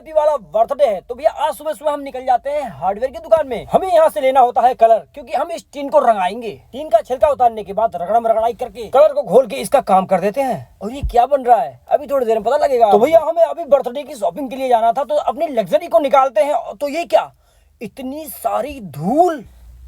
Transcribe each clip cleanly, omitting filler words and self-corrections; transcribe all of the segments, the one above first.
Happy वाला birthday है। तो भैया आज सुबह सुबह हम निकल जाते हैं हार्डवेयर की दुकान में। हमें यहाँ से लेना होता है कलर, क्योंकि हम इस टीन को रंगाएंगे। टीन का छिलका उतारने के बाद रगड़ाई करके कलर को घोल के इसका काम कर देते हैं। और ये क्या बन रहा है अभी थोड़ी देर में पता लगेगा। तो भैया हमें अभी बर्थडे की शॉपिंग के लिए जाना था, तो अपनी लग्जरी को निकालते हैं। तो ये क्या, इतनी सारी धूल।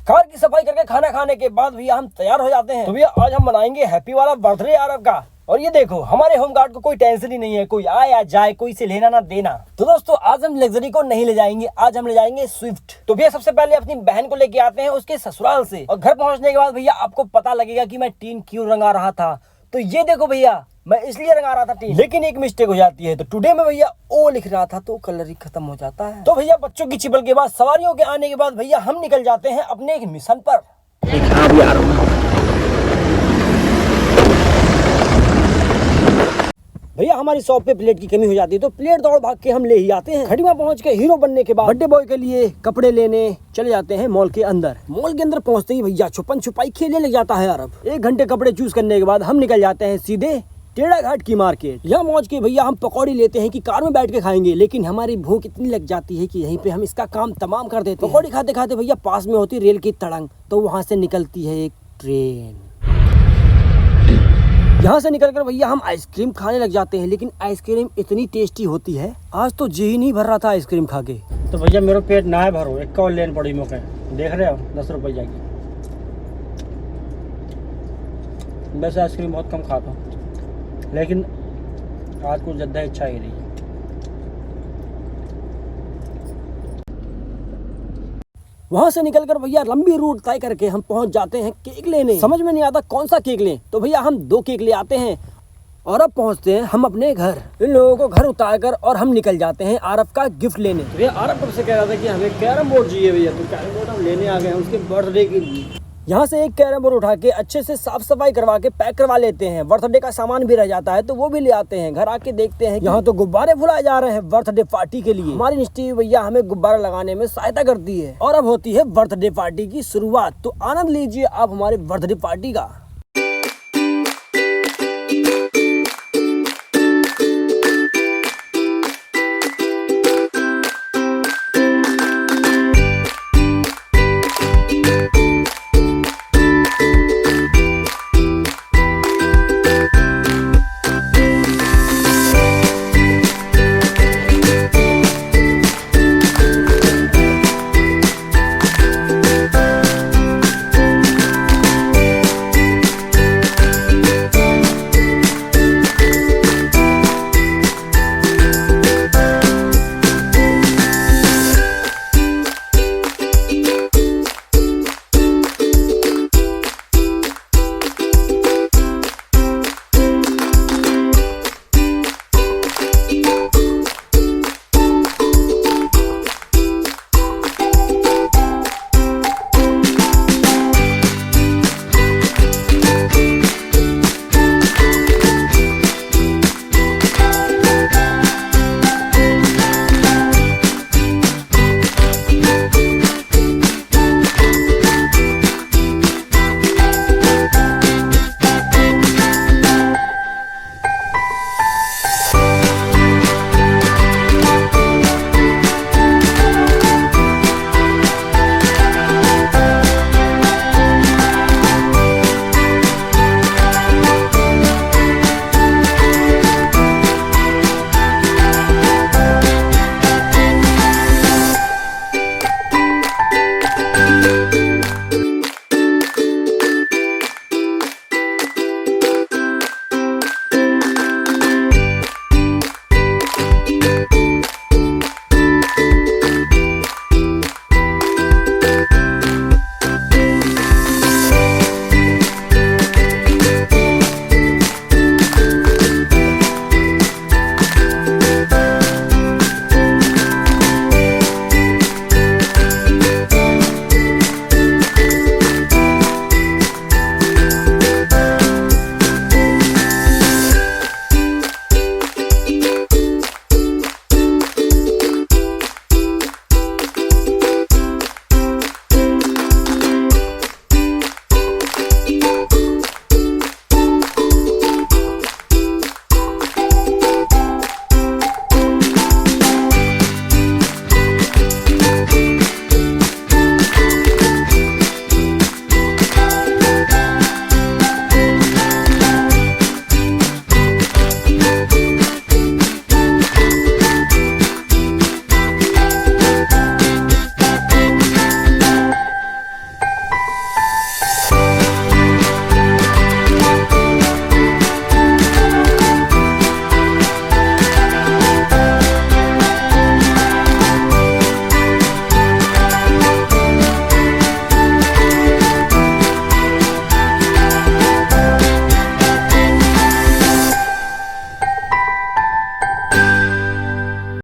कार की सफाई करके खाना खाने के बाद भैया हम तैयार हो जाते हैं। तो भैया आज हम मनाएंगे हैप्पी वाला बर्थडे आरव का। और ये देखो हमारे होम गार्ड को कोई टेंशन ही नहीं है, कोई आए या जाए कोई से लेना ना देना। तो दोस्तों आज हम लग्जरी को नहीं ले जाएंगे, आज हम ले जाएंगे स्विफ्ट। तो भैया सबसे पहले अपनी बहन को लेके आते हैं उसके ससुराल से। और घर पहुंचने के बाद भैया आपको पता लगेगा कि मैं टीन क्यों रंगा रहा था। तो ये देखो भैया मैं इसलिए रंगा रहा था टीन, लेकिन एक मिस्टेक हो जाती है। तो टुडे में भैया ओ लिख रहा था तो कलर ही खत्म हो जाता है। तो भैया बच्चों की चिपल के बाद सवारियों के आने के बाद भैया हम निकल जाते हैं अपने एक मिशन पर। भैया हमारी शॉप पे प्लेट की कमी हो जाती है, तो प्लेट दौड़ भाग के हम ले ही आते हैं। खड़ीमा पहुंच के हीरो बनने के बाद बर्थडे बॉय के लिए कपड़े लेने चले जाते हैं मॉल के अंदर। मॉल के अंदर पहुंचते ही भैया छुपन छुपाई खेलने लग जाता है अरब। 1 घंटे कपड़े चूज करने के बाद हम निकल जाते हैं सीधे टेढ़ा घाट की मार्केट। यहाँ पहुंच के भैया हम पकौड़ी लेते हैं कि कार में बैठ के खाएंगे, लेकिन हमारी भूख इतनी लग जाती है कि यहीं पे हम इसका काम तमाम कर देते हैं। पकौड़ी खाते खाते भैया पास में होती रेल की तड़ंग, तो वहां से निकलती है एक ट्रेन। यहाँ से निकलकर भैया हम आइसक्रीम खाने लग जाते हैं, लेकिन आइसक्रीम इतनी टेस्टी होती है आज तो जी ही नहीं भर रहा था आइसक्रीम खा के। तो भैया मेरा पेट ना है भरो, एक और लेन पड़ी मौके देख रहे हो 10 रुपये की। वैसे आइसक्रीम बहुत कम खाता हूँ, लेकिन आज कुछ ज़्यादा इच्छा ही रही है। वहां से निकलकर भैया लंबी रूट तय करके हम पहुंच जाते हैं केक लेने। समझ में नहीं आता कौन सा केक लें, तो भैया हम 2 केक ले आते हैं और अब पहुंचते हैं हम अपने घर। इन लोगों को घर उतारकर और हम निकल जाते हैं आरव का गिफ्ट लेने। तो भैया आरव कब से कह रहा था कि हमें कैरम बोर्ड चाहिए भैया, तो कैरम बोर्ड हम लेने आ गए हैं उसके बर्थडे के लिए। यहाँ से एक कैरम बोर्ड उठा के अच्छे से साफ सफाई करवा के पैक करवा लेते हैं। बर्थडे का सामान भी रह जाता है तो वो भी ले आते हैं। घर आके देखते हैं यहाँ तो गुब्बारे फुलाए जा रहे हैं बर्थडे पार्टी के लिए। हमारी निष्ठी भैया हमें गुब्बारा लगाने में सहायता करती है और अब होती है बर्थडे पार्टी की शुरुआत। तो आनंद लीजिए आप हमारे बर्थडे पार्टी का।